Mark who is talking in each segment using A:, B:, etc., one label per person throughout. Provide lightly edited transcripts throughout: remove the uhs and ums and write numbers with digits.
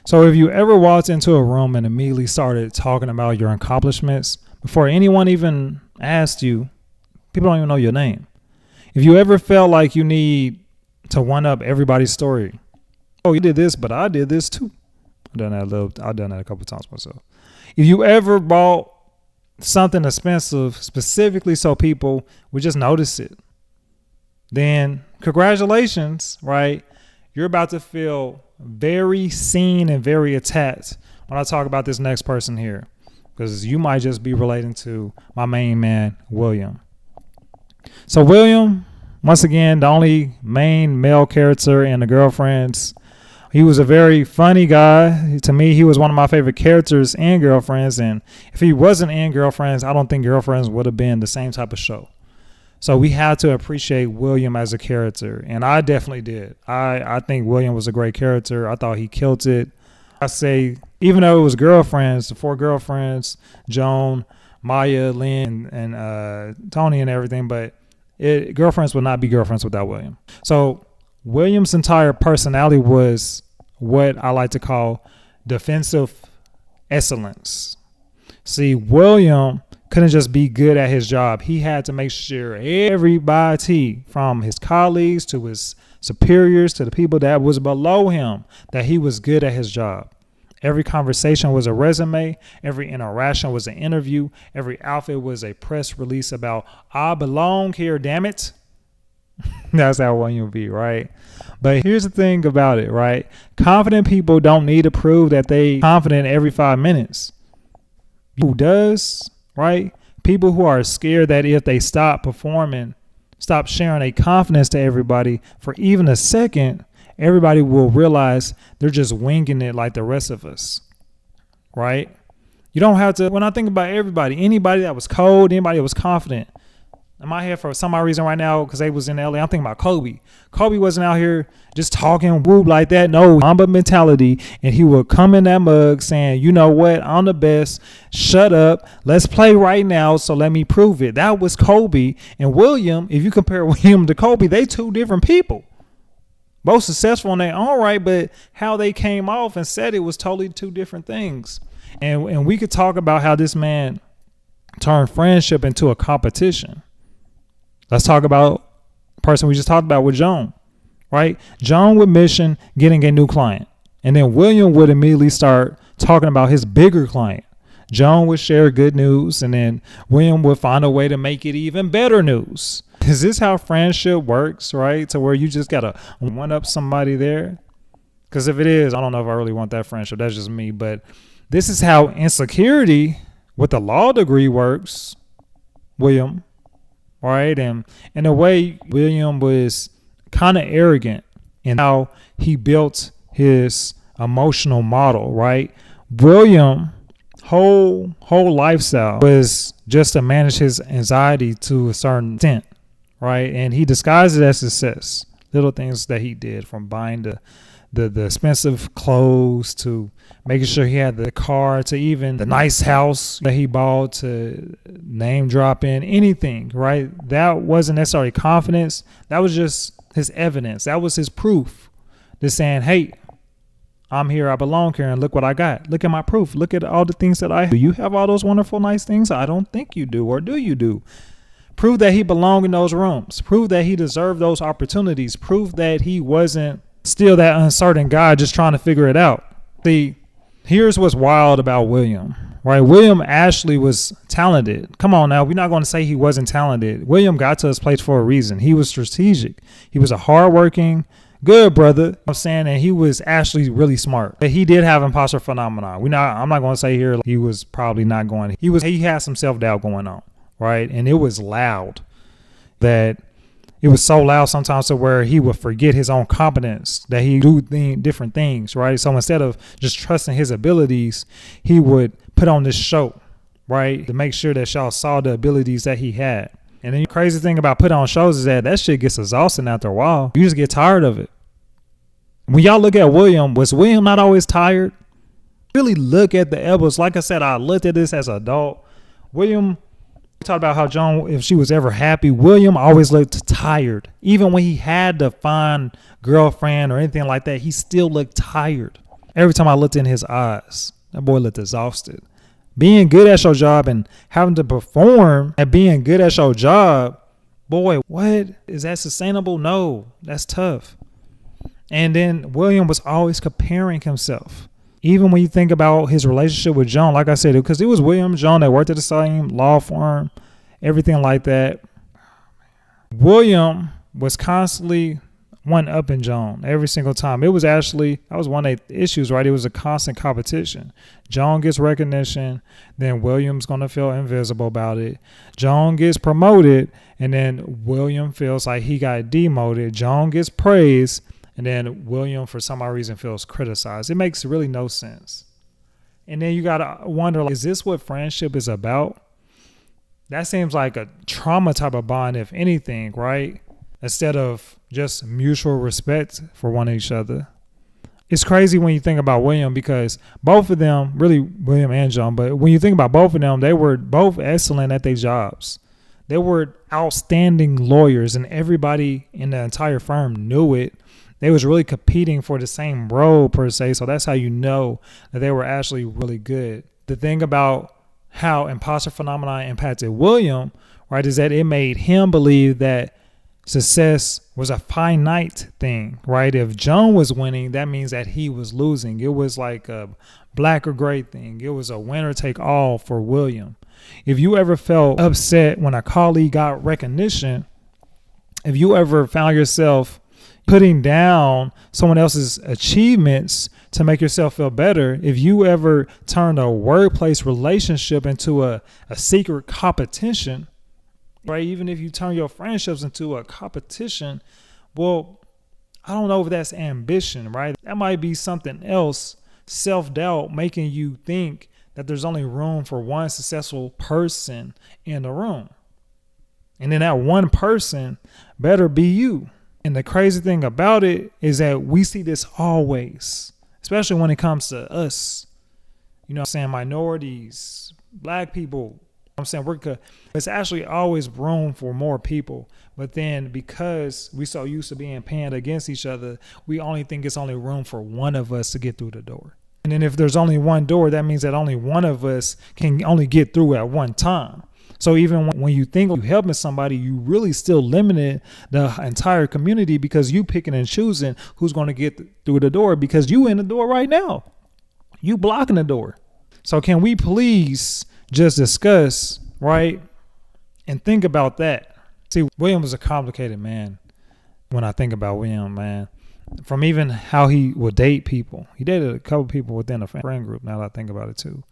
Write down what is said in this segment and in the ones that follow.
A: So if you ever walked into a room and immediately started talking about your accomplishments before anyone even asked you, people don't even know your name. If you ever felt like you need to one up everybody's story, oh, you did this, but I did this too. I've done that a couple of times myself. If you ever bought something expensive specifically so people would just notice it, then congratulations, right? You're about to feel very seen and very attacked when I talk about this next person here, because you might just be relating to my main man, William. So William, once again, the only main male character in The Girlfriends. He was a very funny guy. To me, he was one of my favorite characters in Girlfriends. And if he wasn't in Girlfriends, I don't think Girlfriends would have been the same type of show. So we had to appreciate William as a character. And I definitely did. I think William was a great character. I thought he killed it. I say, even though it was Girlfriends, the 4 girlfriends, Joan, Maya, Lynn, and Tony and everything, but Girlfriends would not be Girlfriends without William. So William's entire personality was what I like to call defensive excellence. See, William couldn't just be good at his job. He had to make sure everybody, from his colleagues to his superiors to the people that was below him, that he was good at his job. Every conversation was a resume. Every interaction was an interview. Every outfit was a press release about, I belong here, damn it. That's how William would be, right? But here's the thing about it, right? Confident people don't need to prove that they confident every 5 minutes. Who does, right? People who are scared that if they stop performing, stop sharing a confidence to everybody for even a second, everybody will realize they're just winging it like the rest of us, right? You don't have to, when I think about everybody, anybody that was cold, anybody that was confident, in my head for some odd reason right now, because they was in LA, I'm thinking about Kobe. Kobe wasn't out here just talking whoop like that. No, Mamba mentality. And he would come in that mug saying, you know what? I'm the best. Shut up. Let's play right now. So let me prove it. That was Kobe. And William, if you compare William to Kobe, they 2 different people. Both successful in their own right, but how they came off and said it was totally 2 different things. And we could talk about how this man turned friendship into a competition. Let's talk about the person we just talked about with Joan, right? Joan would mission getting a new client. And then William would immediately start talking about his bigger client. Joan would share good news, and then William would find a way to make it even better news. Is this how friendship works, right? To where you just got to one up somebody there? Because if it is, I don't know if I really want that friendship. That's just me. But this is how insecurity with the law degree works, William. Right. And in a way, William was kind of arrogant in how he built his emotional model. Right. William whole lifestyle was just to manage his anxiety to a certain extent. Right. And he disguised it as success. Little things that he did, from buying the expensive clothes to making sure he had the car, to even the nice house that he bought, to name dropping anything, right? That wasn't necessarily confidence. That was just his evidence. That was his proof. Just saying, hey, I'm here, I belong here, and look what I got. Look at my proof. Look at all the things that I have. Do you have all those wonderful, nice things? I don't think you do. Or do you do? Prove that he belonged in those rooms. Prove that he deserved those opportunities. Prove that he wasn't still that uncertain guy just trying to figure it out. See, here's what's wild about William, right? William actually was talented. Come on now, we're not going to say he wasn't talented. William got to his place for a reason. He was strategic. He was a hardworking, good brother. I'm saying, and he was actually really smart. But he did have imposter phenomenon. I'm not going to say here he was probably not going. He had some self-doubt going on, right? And it was loud. That it was so loud sometimes to where he would forget his own competence, that he do different things, right? So instead of just trusting his abilities, he would put on this show, right, to make sure that y'all saw the abilities that he had. And then the crazy thing about putting on shows is that shit gets exhausting after a while. You just get tired of it. When y'all look at William, was William not always tired? Really look at the elbows. Like I said, I looked at this as an adult. William, talked about how Joan, if she was ever happy, William always looked tired. Even when he had to find girlfriend or anything like that, he still looked tired. Every time I looked in his eyes, that boy looked exhausted. Being good at your job and having to perform at being good at your job, boy, what? Is that sustainable? No, that's tough. And then William was always comparing himself. Even when you think about his relationship with Joan, like I said, because it was William and Joan that worked at the same law firm, everything like that. William was constantly one up in Joan every single time. It was actually, that was one of the issues, right? It was a constant competition. Joan gets recognition, then William's going to feel invisible about it. Joan gets promoted, and then William feels like he got demoted. Joan gets praised, and then William, for some odd reason, feels criticized. It makes really no sense. And then you got to wonder, like, is this what friendship is about? That seems like a trauma type of bond, if anything, right? Instead of just mutual respect for one each other. It's crazy when you think about William, because both of them, really William and Joan, but when you think about both of them, they were both excellent at their jobs. They were outstanding lawyers, and everybody in the entire firm knew it. They was really competing for the same role per se, so that's how you know that they were actually really good. The thing about how imposter phenomenon impacted William, right, is that it made him believe that success was a finite thing, right? If Joan was winning, that means that he was losing. It was like a black or gray thing. It was a winner take all for William. If you ever felt upset when a colleague got recognition, if you ever found yourself putting down someone else's achievements to make yourself feel better, if you ever turned a workplace relationship into a secret competition, right? Even if you turn your friendships into a competition, well, I don't know if that's ambition, right? That might be something else, self-doubt, making you think that there's only room for one successful person in the room. And then that one person better be you. And the crazy thing about it is that we see this always, especially when it comes to us, you know what I'm saying, minorities, black people. I'm saying it's actually always room for more people. But then because we're so used to being panned against each other, we only think it's only room for one of us to get through the door. And then if there's only one door, that means that only one of us can only get through at one time. So even when you think you're helping somebody, you really still limited the entire community, because you picking and choosing who's going to get through the door, because you in the door right now. You blocking the door. So can we please just discuss, right, and think about that? See, William was a complicated man. When I think about William, man, from even how he would date people. He dated a couple people within a friend group, now that I think about it too.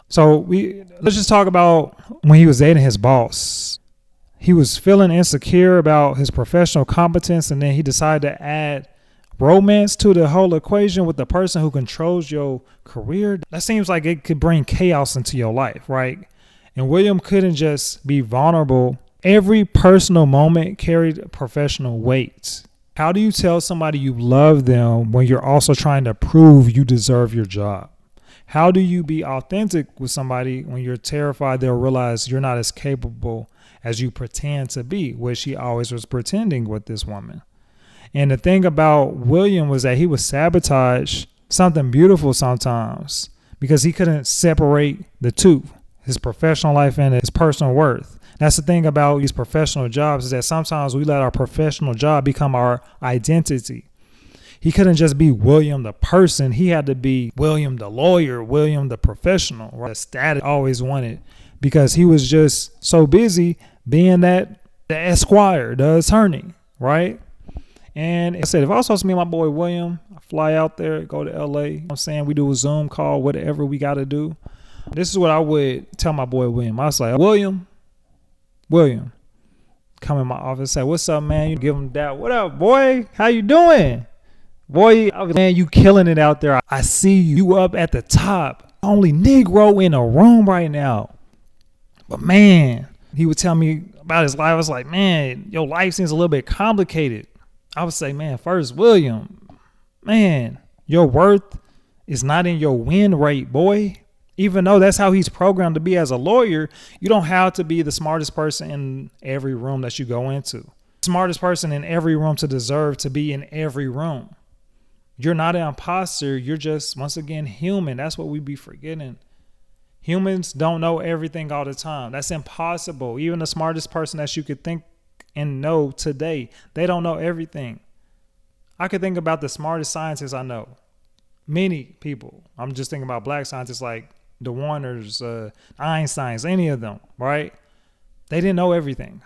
A: So let's just talk about when he was dating his boss. He was feeling insecure about his professional competence, and then he decided to add romance to the whole equation with the person who controls your career. That seems like it could bring chaos into your life, right? And William couldn't just be vulnerable. Every personal moment carried professional weight. How do you tell somebody you love them when you're also trying to prove you deserve your job? How do you be authentic with somebody when you're terrified they'll realize you're not as capable as you pretend to be, which he always was pretending with this woman? And the thing about William was that he would sabotage something beautiful sometimes because he couldn't separate the two, his professional life and his personal worth. That's the thing about these professional jobs, is that sometimes we let our professional job become our identity. He couldn't just be William the person. He had to be William the lawyer, William the professional, right? The status always wanted, because he was just so busy being the esquire, the attorney, right? And I said, if I was supposed to meet my boy William, I fly out there, go to LA, you know what I'm saying, we do a Zoom call, whatever we got to do. This is what I would tell my boy William. I was like, William, come in my office, say, what's up, man? You give him that. What up, boy? How you doing? Boy, man, you killing it out there. I see you up at the top. Only Negro in a room right now. But man, he would tell me about his life. I was like, man, your life seems a little bit complicated. I would say, man, first, William, man, your worth is not in your win rate, boy. Even though that's how he's programmed to be as a lawyer, you don't have to be the smartest person in every room that you go into. Smartest person in every room to deserve to be in every room. You're not an imposter. You're just, once again, human. That's what we be forgetting. Humans don't know everything all the time. That's impossible. Even the smartest person that you could think and know today, they don't know everything. I could think about the smartest scientists I know. Many people. I'm just thinking about black scientists like the Warners, Einsteins, any of them, right? They didn't know everything.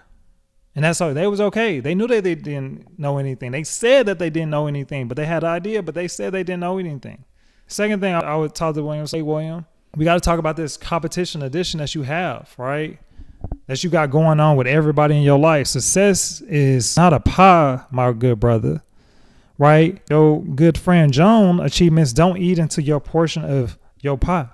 A: And that's all. They was okay. They knew that they didn't know anything. They said that they didn't know anything, but they had an idea, but they said they didn't know anything. Second thing I would talk to William, say, William, we got to talk about this competition addiction that you have, right? That you got going on with everybody in your life. Success is not a pie, my good brother, right? Your good friend Joan, achievements don't eat into your portion of your pie.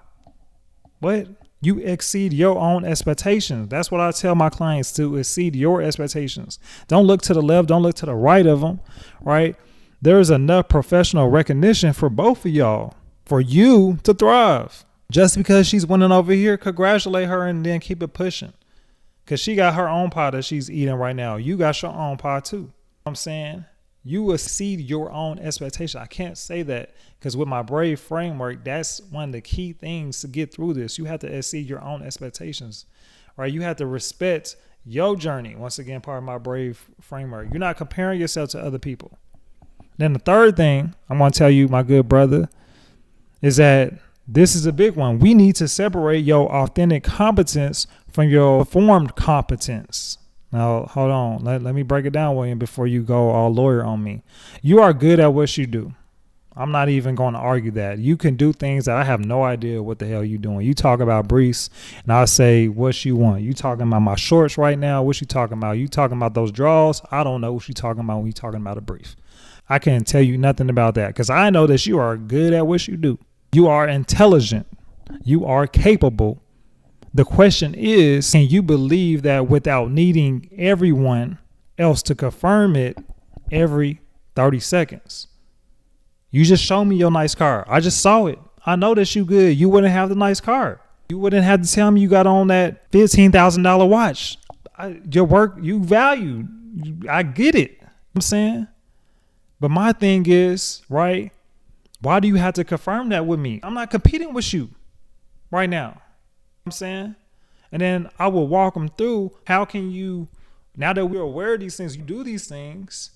A: What? You exceed your own expectations. That's what I tell my clients, to exceed your expectations. Don't look to the left. Don't look to the right of them, right? There's enough professional recognition for both of y'all, for you to thrive. Just because she's winning over here, congratulate her and then keep it pushing. Because she got her own pie that she's eating right now. You got your own pie too. I'm saying you exceed your own expectation. I can't say that because with my Brave framework, that's one of the key things to get through this. You have to exceed your own expectations, right? You have to respect your journey. Once again, part of my Brave framework. You're not comparing yourself to other people. Then the third thing I'm going to tell you, my good brother, is that this is a big one. We need to separate your authentic competence from your performed competence. Now, hold on. Let me break it down, William, before you go all lawyer on me. You are good at what you do. I'm not even going to argue that. You can do things that I have no idea what the hell you're doing. You talk about briefs, and I'll say, what you want? You talking about my shorts right now? What you talking about? You talking about those draws? I don't know what you talking about when you talking about a brief. I can't tell you nothing about that because I know that you are good at what you do. You are intelligent. You are capable. The question is, can you believe that without needing everyone else to confirm it every 30 seconds? You just showed me your nice car. I just saw it. I know that you good. You wouldn't have the nice car. You wouldn't have to tell me you got on that $15,000 watch. Your work, you value. I get it. I'm saying. But my thing is, right? Why do you have to confirm that with me? I'm not competing with you right now. I'm saying. And then I will walk them through. How can you, now that we're aware of these things, you do these things,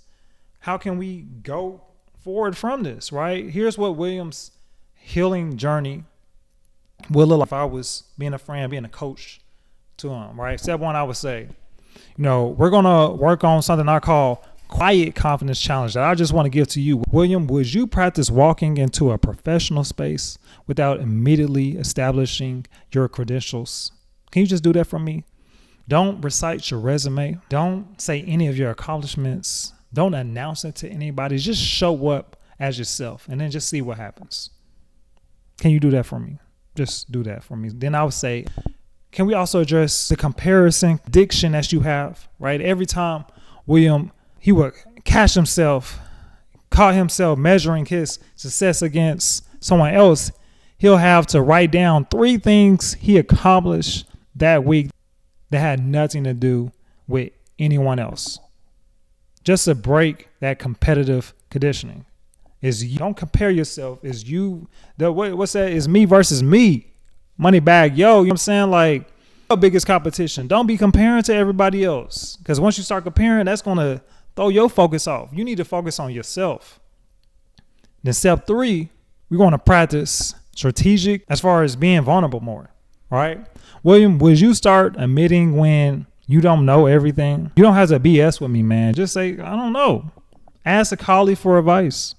A: how can we go forward from this, right? Here's what William's healing journey will look like if I was being a friend, being a coach to him, right? Step one, I would say, we're going to work on something I call quiet confidence challenge that I just want to give to you. William, would you practice walking into a professional space without immediately establishing your credentials? Can you just do that for me? Don't recite your resume. Don't say any of your accomplishments. Don't announce it to anybody. Just show up as yourself and then just see what happens. Can you do that for me? Just do that for me. Then I would say, can we also address the comparison addiction that you have, right? Every time William, he would catch himself, caught himself measuring his success against someone else, he'll have to write down 3 things he accomplished that week that had nothing to do with anyone else. Just to break that competitive conditioning. Is you don't compare yourself. Is you, what's that? Is me versus me. Money bag. Yo, you know what I'm saying? Like, your biggest competition. Don't be comparing to everybody else. Because once you start comparing, that's going to throw your focus off. You need to focus on yourself. Then step 3, we're going to practice strategic as far as being vulnerable more. All right. William, would you start admitting when you don't know everything? You don't have to BS with me, man. Just say, I don't know. Ask a colleague for advice.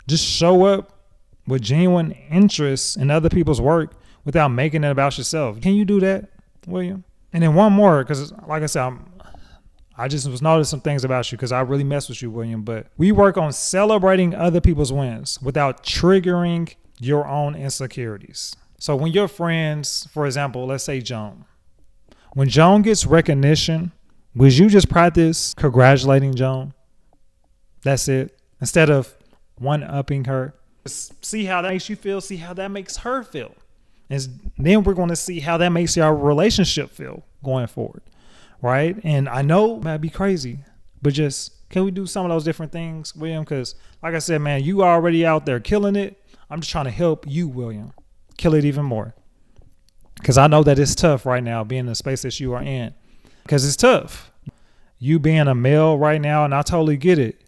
A: Just show up with genuine interest in other people's work without making it about yourself. Can you do that, William? And then one more, because like I said, I just was noticing some things about you because I really mess with you, William. But we work on celebrating other people's wins without triggering your own insecurities. So when your friends, for example, let's say Joan, when Joan gets recognition, would you just practice congratulating Joan? That's it. Instead of one-upping her. Just see how that makes you feel. See how that makes her feel. And then we're going to see how that makes our relationship feel going forward. Right? And I know it might be crazy, but just Can we do some of those different things, William? Because like I said, man, you already out there killing it. I'm just trying to help you, William, kill it even more. Because I know that it's tough right now being in the space that you are in. Because it's tough. You being a male right now, and I totally get it.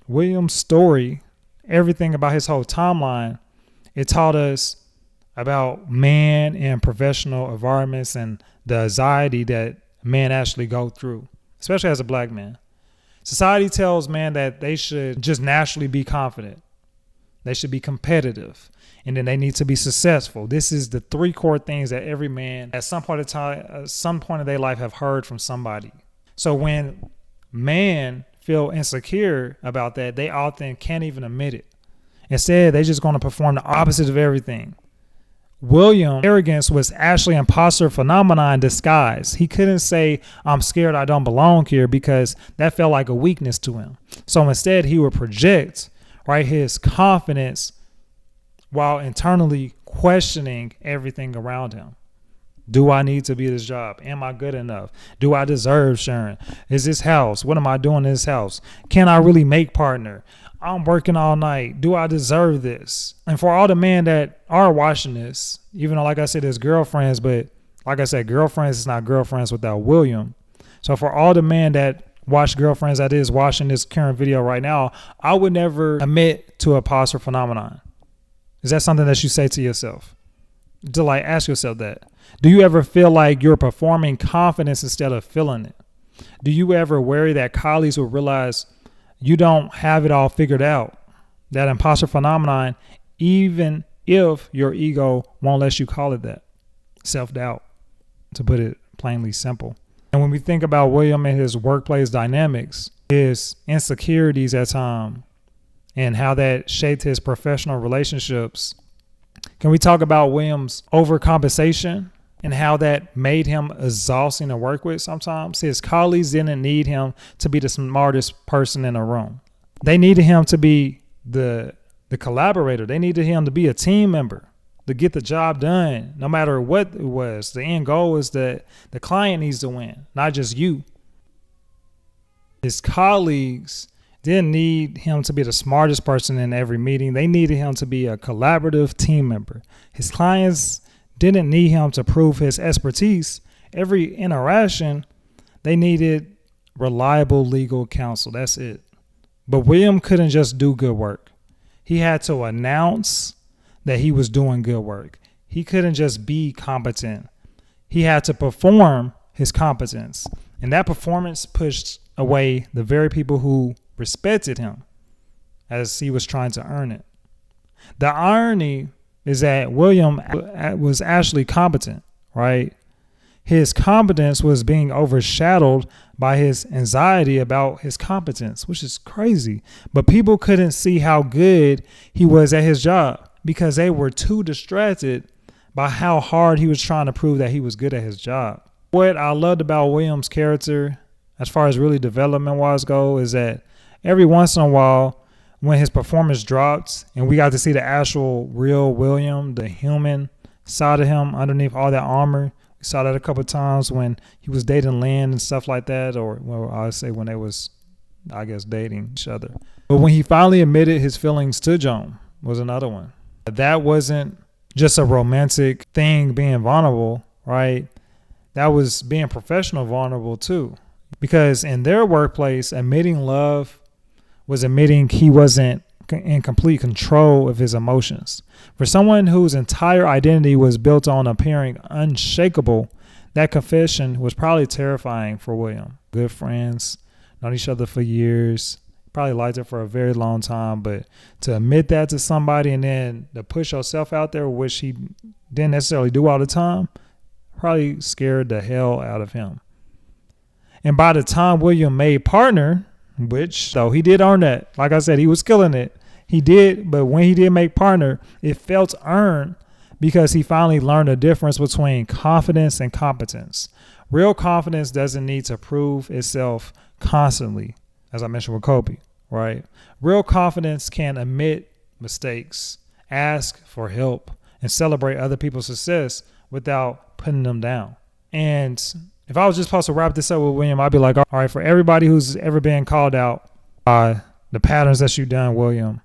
A: William's story, everything about his whole timeline, it taught us about man and professional environments and the anxiety that men actually go through, especially as a black man. Society tells men that they should just naturally be confident. They should be competitive, and then they need to be successful. This is the 3 core things that every man at some point of their life have heard from somebody. So when men feel insecure about that, they often can't even admit it. Instead, they're just going to perform the opposite of everything. William, arrogance was actually an imposter phenomenon in disguise. He couldn't say, I'm scared I don't belong here, because that felt like a weakness to him. So instead, he would project, right, his confidence while internally questioning everything around him. Do I need to be this job? Am I good enough? Do I deserve sharing? Is this house? What am I doing in this house? Can I really make partner? I'm working all night. Do I deserve this? And for all the men that are watching this, even though, like I said, there's girlfriends, but like I said, girlfriends is not girlfriends without William. So for all the men that watch girlfriends, that is watching this current video right now, I would never admit to a imposter phenomenon. Is that something that you say to yourself? To like ask yourself that. Do you ever feel like you're performing confidence instead of feeling it? Do you ever worry that colleagues will realize you don't have it all figured out? That imposter phenomenon, even if your ego won't let you call it that. Self-doubt, to put it plainly simple. And when we think about William and his workplace dynamics, his insecurities at times, and how that shaped his professional relationships, can we talk about William's overcompensation and how that made him exhausting to work with sometimes? His colleagues didn't need him to be the smartest person in the room. They needed him to be the collaborator. They needed him to be a team member, to get the job done, no matter what it was. The end goal is that the client needs to win, not just you. His colleagues didn't need him to be the smartest person in every meeting. They needed him to be a collaborative team member. His clients didn't need him to prove his expertise. Every interaction, they needed reliable legal counsel. That's it. But William couldn't just do good work. He had to announce that he was doing good work. He couldn't just be competent. He had to perform his competence. And that performance pushed away the very people who respected him as he was trying to earn it. The irony is that William was actually competent, right? His competence was being overshadowed by his anxiety about his competence, which is crazy. But people couldn't see how good he was at his job because they were too distracted by how hard he was trying to prove that he was good at his job. What I loved about William's character, as far as really development-wise go, is that every once in a while, when his performance dropped and we got to see the actual real William, the human side of him underneath all that armor, we saw that a couple of times when he was dating Lynn and stuff like that, or well, I would say when they was, I guess, dating each other. But when he finally admitted his feelings to Joan was another one. That wasn't just a romantic thing being vulnerable, right? That was being professional vulnerable too. Because in their workplace, admitting love was admitting he wasn't in complete control of his emotions. For someone whose entire identity was built on appearing unshakable, that confession was probably terrifying for William. Good friends, known each other for years, probably liked her for a very long time, but to admit that to somebody and then to push yourself out there, which he didn't necessarily do all the time, probably scared the hell out of him. And by the time William made partner, which, so he did earn that. Like I said, he was killing it. He did, but when he did make partner, it felt earned because he finally learned the difference between confidence and competence. Real confidence doesn't need to prove itself constantly, as I mentioned with Kobe, right? Real confidence can admit mistakes, ask for help, and celebrate other people's success without putting them down. And If I was just supposed to wrap this up with William, I'd be like, all right, for everybody who's ever been called out by the patterns that you've done, William,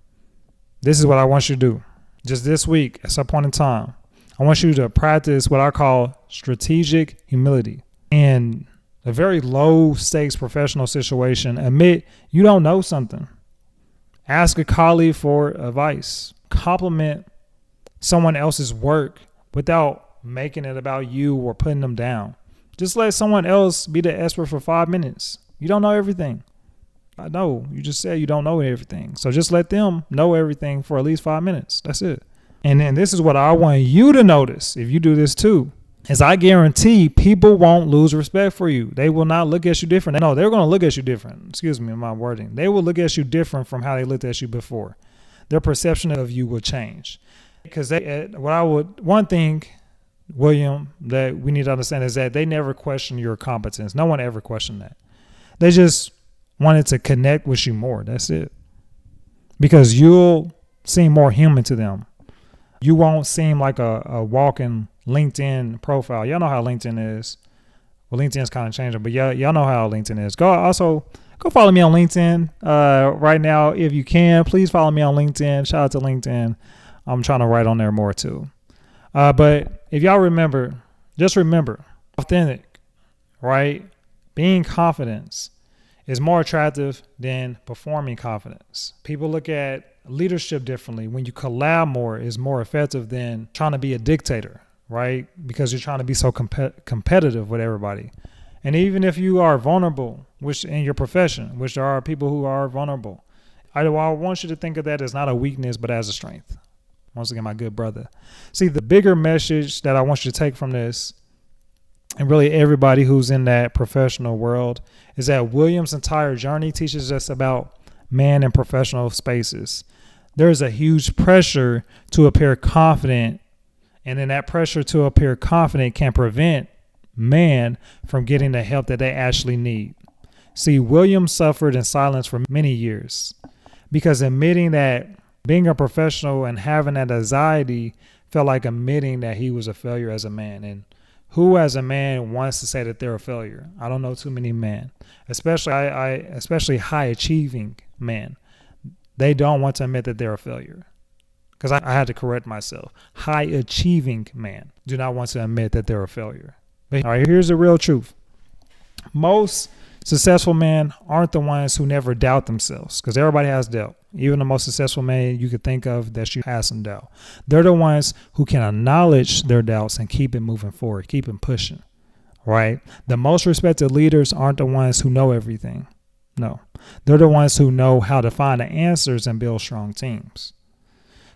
A: this is what I want you to do. Just this week, at some point in time, I want you to practice what I call strategic humility. In a very low stakes professional situation, admit you don't know something. Ask a colleague for advice. Compliment someone else's work without making it about you or putting them down. Just let someone else be the expert for 5 minutes. You don't know everything. I know. You just said you don't know everything. So just let them know everything for at least 5 minutes. That's it. And then this is what I want you to notice if you do this too, is I guarantee people won't lose respect for you. They will not look at you different. No, they're going to look at you different. Excuse me, my wording. They will look at you different from how they looked at you before. Their perception of you will change. Because one thing, William, that we need to understand is that they never question your competence. No one ever questioned that. They just wanted to connect with you more. That's it. Because you'll seem more human to them. You won't seem like a walking LinkedIn profile. Y'all know how LinkedIn is. Well, LinkedIn's kind of changing, but y'all know how LinkedIn is. Go follow me on LinkedIn right now if you can. Please follow me on LinkedIn. Shout out to LinkedIn. I'm trying to write on there more too. But if y'all remember, just remember, authentic, right? Being confident is more attractive than performing confidence. People look at leadership differently. When you collab more, is more effective than trying to be a dictator, right? Because you're trying to be so competitive with everybody. And even if you are vulnerable, which in your profession, which there are people who are vulnerable, I want you to think of that as not a weakness, but as a strength. Once again, my good brother. See, the bigger message that I want you to take from this, and really everybody who's in that professional world, is that William's entire journey teaches us about man in professional spaces. There's a huge pressure to appear confident, and then that pressure to appear confident can prevent man from getting the help that they actually need. See, William suffered in silence for many years because admitting that being a professional and having that anxiety felt like admitting that he was a failure as a man. And who as a man wants to say that they're a failure? I don't know too many men, especially high achieving men. They don't want to admit that they're a failure. Because I had to correct myself. High achieving men do not want to admit that they're a failure. But, all right, here's the real truth. Most successful men aren't the ones who never doubt themselves, because everybody has doubt. Even the most successful man you could think of that you have some doubt. They're the ones who can acknowledge their doubts and keep it moving forward, keep it pushing, right? The most respected leaders aren't the ones who know everything. No, they're the ones who know how to find the answers and build strong teams.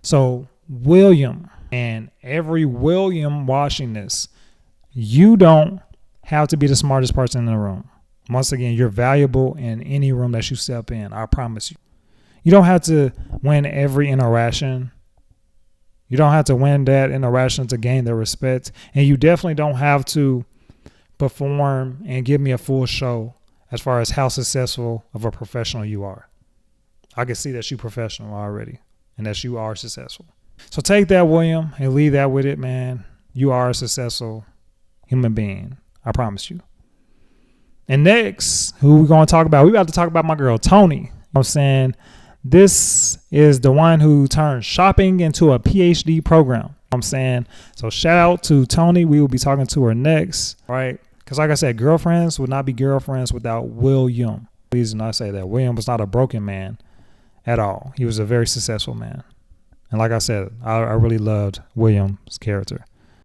A: So William, and every William watching this, you don't have to be the smartest person in the room. Once again, you're valuable in any room that you step in. I promise you. You don't have to win every interaction. You don't have to win that interaction to gain their respect. And you definitely don't have to perform and give me a full show as far as how successful of a professional you are. I can see that you're professional already and that you are successful. So take that, William, and leave that with it, man. You are a successful human being. I promise you. And next, who we're going to talk about? We're about to talk about my girl, Tony. I'm saying this is the one who turned shopping into a PhD program. I'm saying, so shout out to Tony. We will be talking to her next, right? Because like I said, girlfriends would not be girlfriends without William. Please do not say that. William was not a broken man at all. He was a very successful man. And like I said, I really loved William's character.